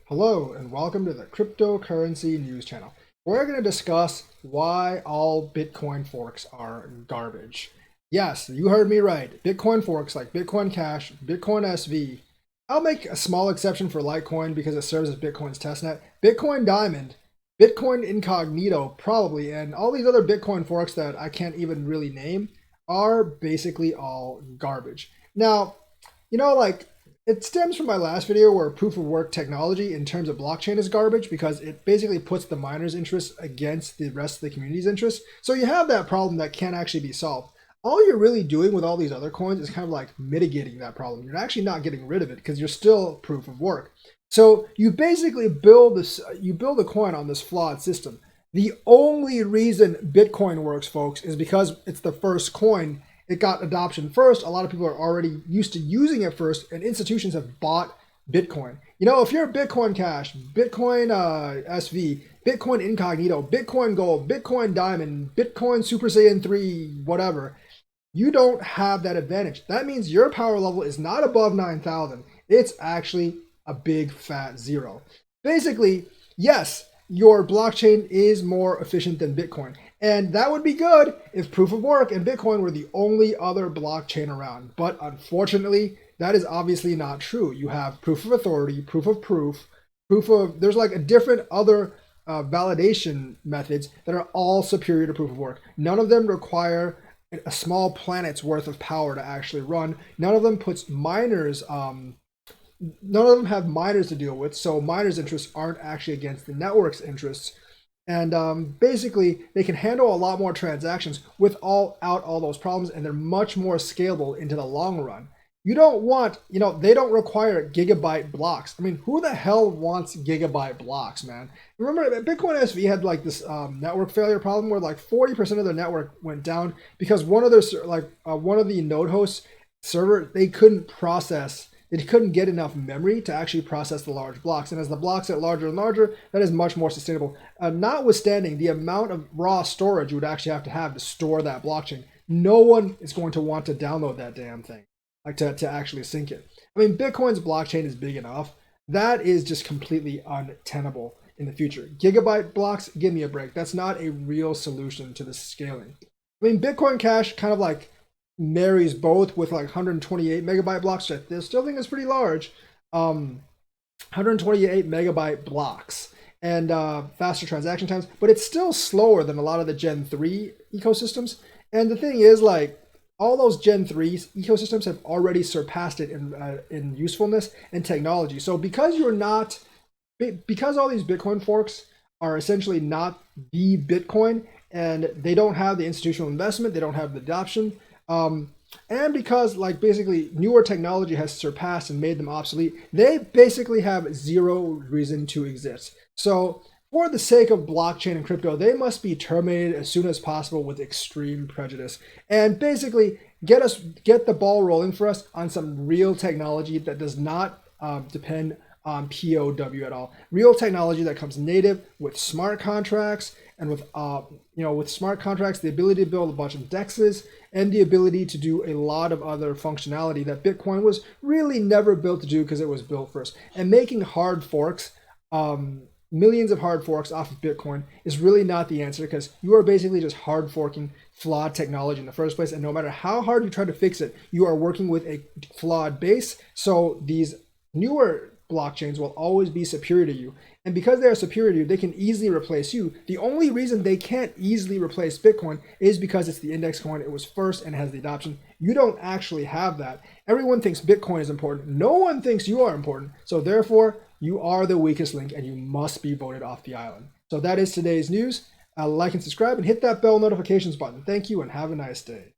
Hello and welcome to the Cryptocurrency News Channel. We're going to discuss why all Bitcoin forks are garbage. Yes, you heard me right. Bitcoin forks like Bitcoin Cash, Bitcoin SV. I'll make a small exception for Litecoin because it serves as Bitcoin's testnet. Bitcoin Diamond, Bitcoin Incognito, probably, and all these other Bitcoin forks that I can't even really name are basically all garbage. Now, like it stems from my last video where proof of work technology in terms of blockchain is garbage because it basically puts the miners' interests against the rest of the community's interests. So you have that problem that can't actually be solved. All you're really doing with all these other coins is kind of like mitigating that problem. You're actually not getting rid of it because you're still proof of work. So you basically build a coin on this flawed system. The only reason Bitcoin works, folks, is because it's the first coin. It got adoption first. A lot of people are already used to using it first, and institutions have bought Bitcoin. If you're Bitcoin Cash, Bitcoin SV, Bitcoin Incognito, Bitcoin Gold, Bitcoin Diamond, Bitcoin Super Saiyan 3, whatever, you don't have that advantage. That means your power level is not above 9,000. It's actually a big fat zero. Basically, yes, your blockchain is more efficient than Bitcoin. And that would be good if proof of work and Bitcoin were the only other blockchain around. But unfortunately, that is obviously not true. You have proof of authority, proof of, there's like a different other validation methods that are all superior to proof of work. None of them require a small planet's worth of power to actually run. None of them puts miners, none of them have miners to deal with. So miners' interests aren't actually against the network's interests. And basically, they can handle a lot more transactions without all those problems, and they're much more scalable into the long run. You don't want, they don't require gigabyte blocks. I mean, who the hell wants gigabyte blocks, man? Remember, Bitcoin SV had like this network failure problem where like 40% of their network went down because one of the node hosts server, they couldn't get enough memory to actually process the large blocks. And as the blocks get larger and larger, that is much more sustainable. Notwithstanding the amount of raw storage you would actually have to store that blockchain, no one is going to want to download that damn thing, like to actually sync it. I mean, Bitcoin's blockchain is big enough. That is just completely untenable in the future. Gigabyte blocks, give me a break. That's not a real solution to the scaling. I mean, Bitcoin Cash kind of like marries both with like 128 megabyte blocks, which I still think is pretty large. 128 megabyte blocks and faster transaction times, but it's still slower than a lot of the Gen 3 ecosystems. And the thing is, like, all those Gen 3 ecosystems have already surpassed it in usefulness and technology. So because all these Bitcoin forks are essentially not the Bitcoin, and they don't have the institutional investment, they don't have the adoption, and because like basically newer technology has surpassed and made them obsolete, they basically have zero reason to exist. So for the sake of blockchain and crypto, they must be terminated as soon as possible with extreme prejudice, and basically get the ball rolling for us on some real technology that does not depend on POW at all. Real technology that comes native with smart contracts and with smart contracts, the ability to build a bunch of dexes and the ability to do a lot of other functionality that Bitcoin was really never built to do because it was built first. And making hard forks, millions of hard forks off of Bitcoin is really not the answer because you are basically just hard forking flawed technology in the first place. And no matter how hard you try to fix it, you are working with a flawed base. So these newer blockchains will always be superior to you. And because they are superior to you, they can easily replace you. The only reason they can't easily replace Bitcoin is because it's the index coin. It was first and has the adoption. You don't actually have that. Everyone thinks Bitcoin is important. No one thinks you are important. So therefore, you are the weakest link and you must be voted off the island. So that is today's news. Like and subscribe and hit that bell notifications button. Thank you and have a nice day.